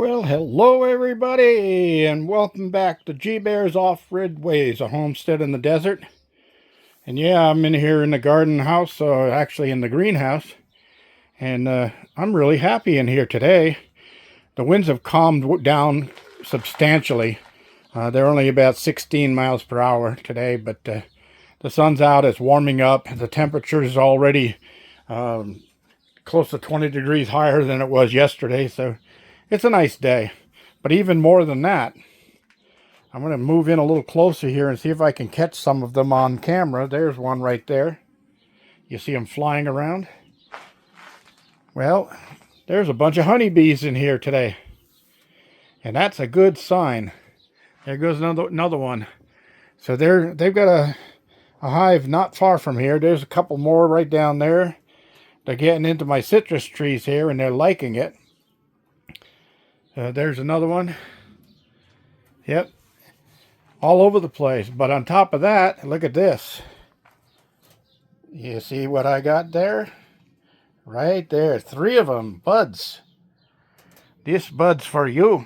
Well, hello everybody, and welcome back to G Bear's Off-Grid Ways, a homestead in the desert. And yeah, I'm in here in the garden house, actually in the greenhouse, and I'm really happy in here today. The winds have calmed down substantially. They're only about 16 miles per hour today, but the sun's out, it's warming up. The temperature is already close to 20 degrees higher than it was yesterday, so it's a nice day. But even more than that, I'm going to move in a little closer here and see if I can catch some of them on camera. There's one right there. You see them flying around? Well, there's a bunch of honeybees in here today, and that's a good sign. There goes another one. So they've got a hive not far from here. There's a couple more right down there. They're getting into my citrus trees here, and they're liking it. There's another one. Yep. All over the place. But on top of that, look at this. You see what I got there? Right there. 3 of them. Buds. This bud's for you.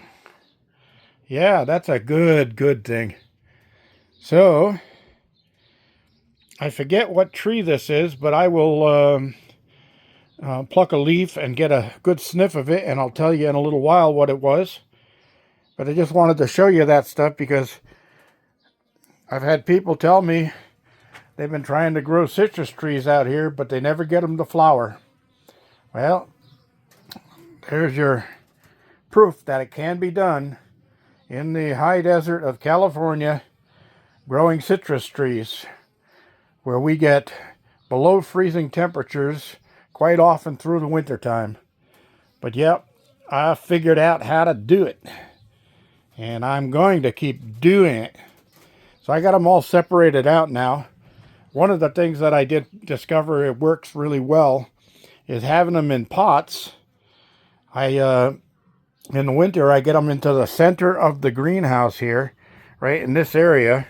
Yeah, that's a good thing. So, I forget what tree this is, but I will pluck a leaf and get a good sniff of it, and I'll tell you in a little while what it was. But I just wanted to show you that stuff because I've had people tell me they've been trying to grow citrus trees out here, but they never get them to flower. Well, there's your proof that it can be done in the high desert of California, growing citrus trees, where we get below freezing temperatures quite often through the winter time. But yep, I figured out how to do it, and I'm going to keep doing it. So I got them all separated out now. One of the things that I did discover it works really well is having them in pots. In the winter, I get them into the center of the greenhouse here, right in this area,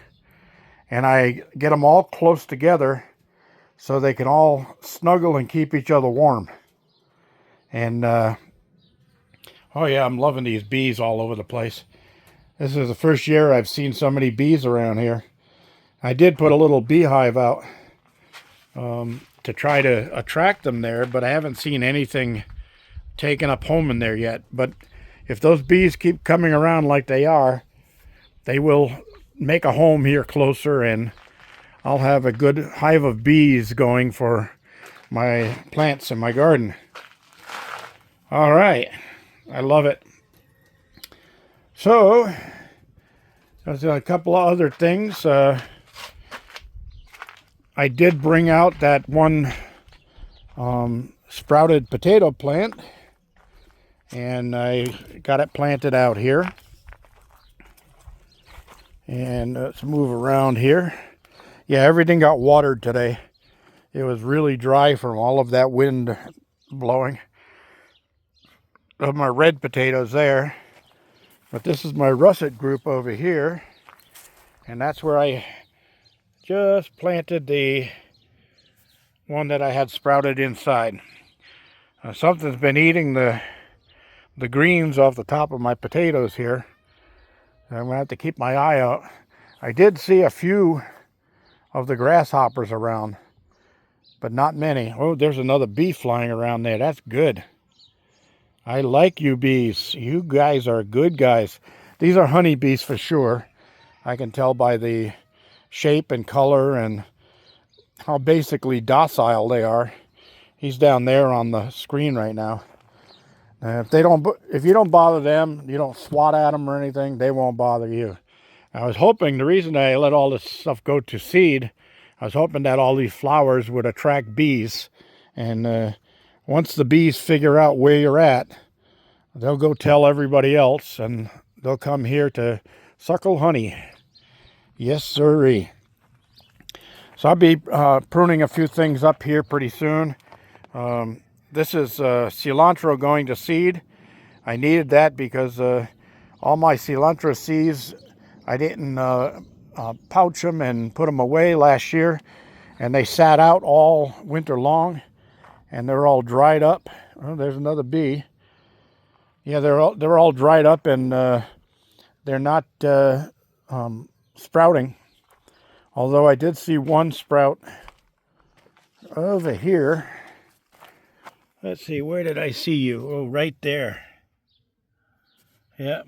and I get them all close together so they can all snuggle and keep each other warm. And, oh yeah, I'm loving these bees all over the place. This is the first year I've seen so many bees around here. I did put a little beehive out to try to attract them there, but I haven't seen anything taken up home in there yet. But if those bees keep coming around like they are, they will make a home here closer, and I'll have a good hive of bees going for my plants in my garden. All right, I love it. So, there's a couple of other things. I did bring out that one sprouted potato plant, and I got it planted out here. And let's move around here. Yeah, everything got watered today. It was really dry from all of that wind blowing. Of my red potatoes there. But this is my russet group over here. And that's where I just planted the one that I had sprouted inside. Something's been eating the greens off the top of my potatoes here. I'm going to have to keep my eye out. I did see a few of the grasshoppers around, but not many. Oh, there's another bee flying around there. That's good. I like you bees. You guys are good guys. These are honeybees for sure. I can tell by the shape and color and how basically docile they are. He's down there on the screen right now. If you don't bother them, you don't swat at them or anything, they won't bother you. I was hoping, the reason I let all this stuff go to seed, I was hoping that all these flowers would attract bees. And once the bees figure out where you're at, they'll go tell everybody else, and they'll come here to suckle honey. Yes, sirree. So I'll be pruning a few things up here pretty soon. This is cilantro going to seed. I needed that because all my cilantro seeds, I didn't pouch them and put them away last year, and they sat out all winter long, and they're all dried up. Oh, there's another bee. Yeah, they're all dried up, and they're not sprouting. Although I did see one sprout over here. Let's see, where did I see you? Oh, right there. Yeah.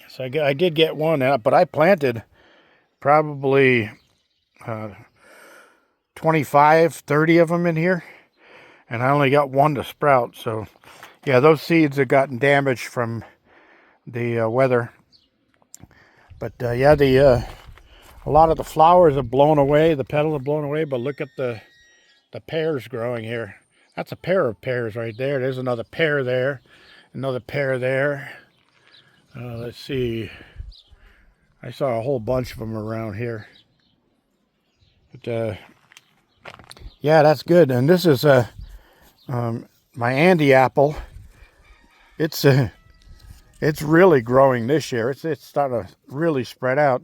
So I did get one out, but I planted probably 25, 30 of them in here, and I only got one to sprout. So, yeah, those seeds have gotten damaged from the weather. But yeah, a lot of the flowers have blown away, the petals have blown away. But look at the pears growing here. That's a pair of pears right there. There's another pear there, another pear there. Let's see. I saw a whole bunch of them around here. But yeah, that's good. And this is my Andy apple. It's really growing this year. It's starting to really spread out.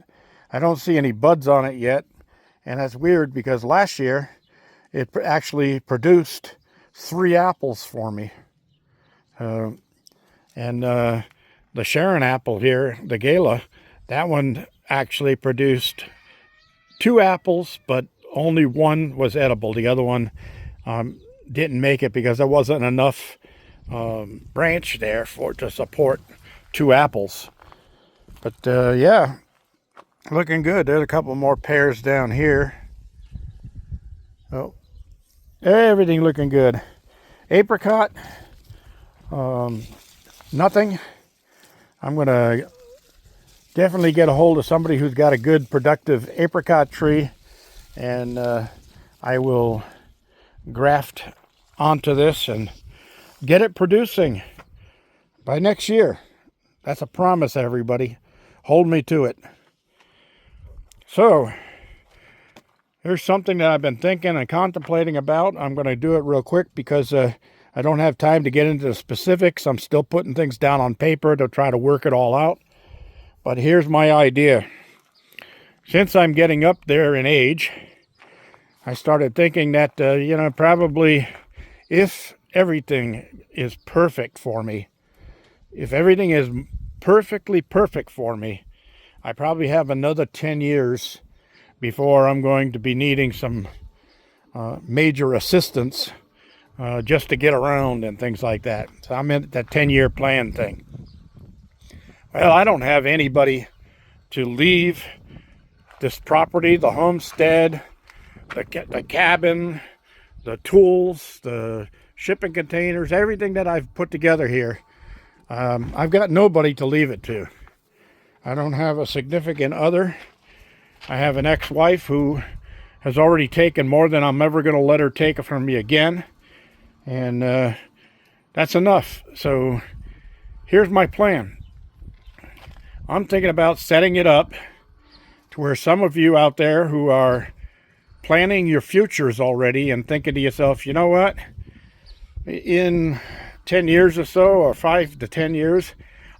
I don't see any buds on it yet, and that's weird because last year it actually produced 3 apples for me. And the Sharon apple here, the Gala, that one actually produced 2 apples, but only one was edible. The other one didn't make it because there wasn't enough branch there to support 2 apples. But yeah, looking good. There's a couple more pears down here. Oh, everything looking good. Apricot, nothing. I'm gonna definitely get a hold of somebody who's got a good productive apricot tree, and I will graft onto this and get it producing by next year. That's a promise, everybody. Hold me to it. So, here's something that I've been thinking and contemplating about. I'm going to do it real quick because I don't have time to get into the specifics. I'm still putting things down on paper to try to work it all out. But here's my idea. Since I'm getting up there in age, I started thinking that, probably if everything is perfect for me, if everything is perfectly perfect for me, I probably have another 10 years before I'm going to be needing some major assistance just to get around and things like that. So I'm in that 10-year plan thing. Well, I don't have anybody to leave this property, the homestead, the cabin, the tools, the shipping containers, everything that I've put together here. I've got nobody to leave it to. I don't have a significant other. I have an ex-wife who has already taken more than I'm ever going to let her take from me again. And that's enough. So here's my plan. I'm thinking about setting it up to where some of you out there who are planning your futures already and thinking to yourself, you know what? In 10 years or so, or 5 to 10 years,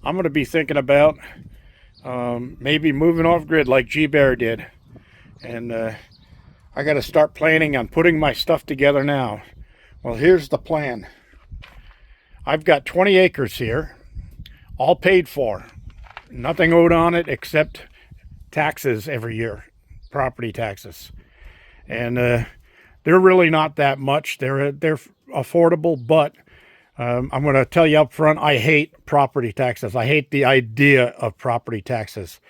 I'm going to be thinking about maybe moving off grid like G Bear did. And I got to start planning on putting my stuff together now. Well, here's the plan. I've got 20 acres here, all paid for. Nothing owed on it except taxes every year, property taxes. And they're really not that much. They're affordable, but I'm going to tell you up front, I hate property taxes. I hate the idea of property taxes.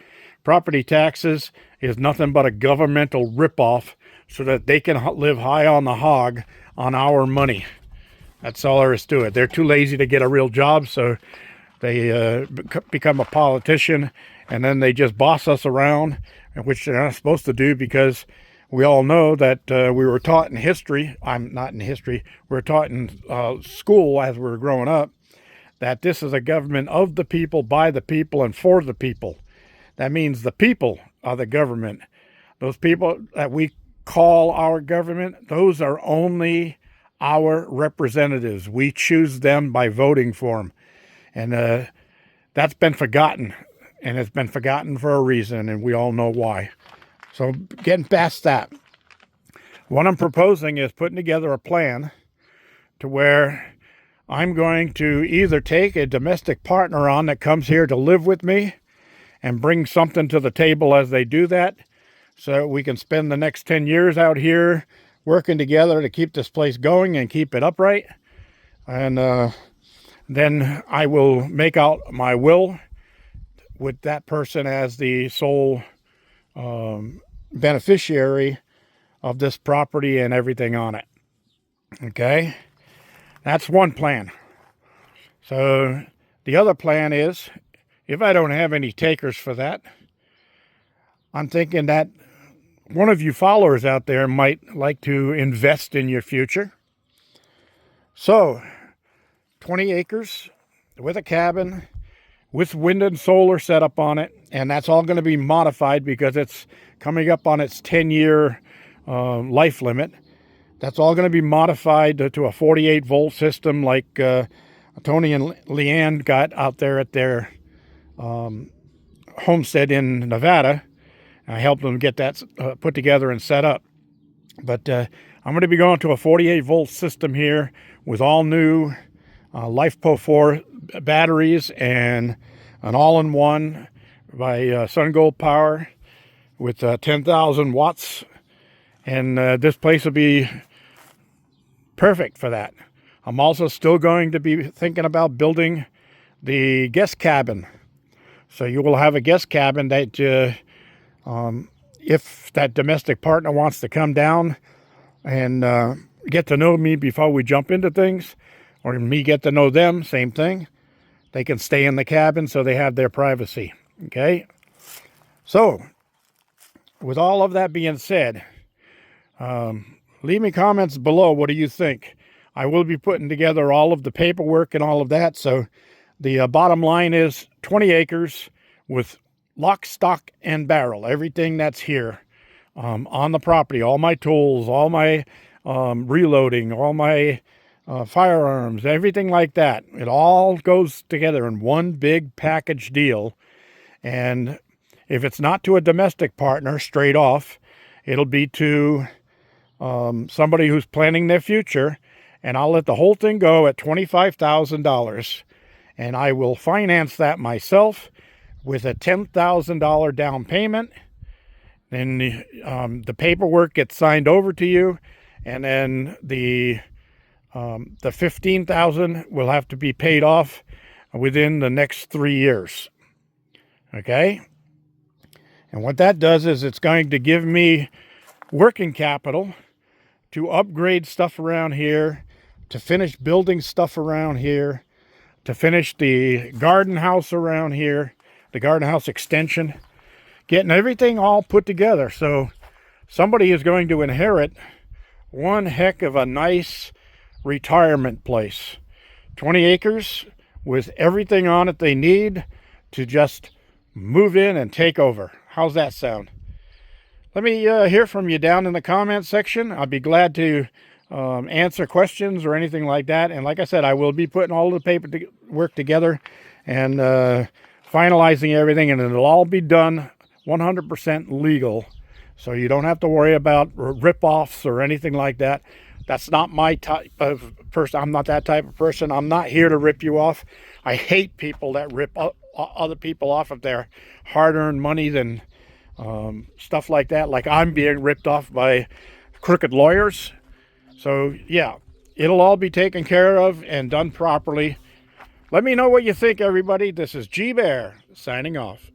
Property taxes is nothing but a governmental ripoff so that they can live high on the hog on our money. That's all there is to it. They're too lazy to get a real job, so they become a politician, and then they just boss us around, which they're not supposed to do, because we all know that we were taught in history, I'm not in history, we were taught in school as we were growing up, that this is a government of the people, by the people, and for the people. That means the people are the government. Those people that we call our government, those are only our representatives. We choose them by voting for them. And that's been forgotten. And it's been forgotten for a reason, and we all know why. So getting past that, what I'm proposing is putting together a plan to where I'm going to either take a domestic partner on that comes here to live with me and bring something to the table as they do that, so we can spend the next 10 years out here working together to keep this place going and keep it upright. And then I will make out my will with that person as the sole beneficiary of this property and everything on it. Okay, that's one plan. So the other plan is, if I don't have any takers for that, I'm thinking that one of you followers out there might like to invest in your future. So 20 acres with a cabin, with wind and solar set up on it, and that's all going to be modified because it's coming up on its 10-year life limit. That's all going to be modified to a 48-volt system like Tony and Leanne got out there at their homestead in Nevada. I helped them get that put together and set up. But I'm going to be going to a 48-volt system here with all new LifePo 4 batteries and an all-in-one by SunGold Power with 10,000 watts. And this place will be perfect for that. I'm also still going to be thinking about building the guest cabin. So you will have a guest cabin that if that domestic partner wants to come down and get to know me before we jump into things, or me get to know them, same thing, they can stay in the cabin so they have their privacy. Okay? So, with all of that being said, leave me comments below. What do you think? I will be putting together all of the paperwork and all of that. So the bottom line is 20 acres with lock, stock, and barrel. Everything that's here on the property. All my tools, all my reloading, all my firearms, everything like that. It all goes together in one big package deal. And if it's not to a domestic partner straight off, it'll be to somebody who's planning their future, and I'll let the whole thing go at $25,000, and I will finance that myself with a $10,000 down payment. Then the paperwork gets signed over to you, and then the $15,000 will have to be paid off within the next 3 years. Okay? And what that does is it's going to give me working capital to upgrade stuff around here, to finish building stuff around here, to finish the garden house around here, the garden house extension, getting everything all put together. So somebody is going to inherit one heck of a nice retirement place. 20 acres with everything on it they need to just move in and take over. How's that sound? Let me hear from you down in the comment section. I'd be glad to answer questions or anything like that. And like I said, I will be putting all the paperwork together and finalizing everything, and it'll all be done 100% legal. So you don't have to worry about rip-offs or anything like that. That's not my type of person. I'm not that type of person. I'm not here to rip you off. I hate people that rip other people off of their hard-earned money and stuff like that. Like I'm being ripped off by crooked lawyers. So yeah, it'll all be taken care of and done properly. Let me know what you think, everybody. This is G Bear signing off.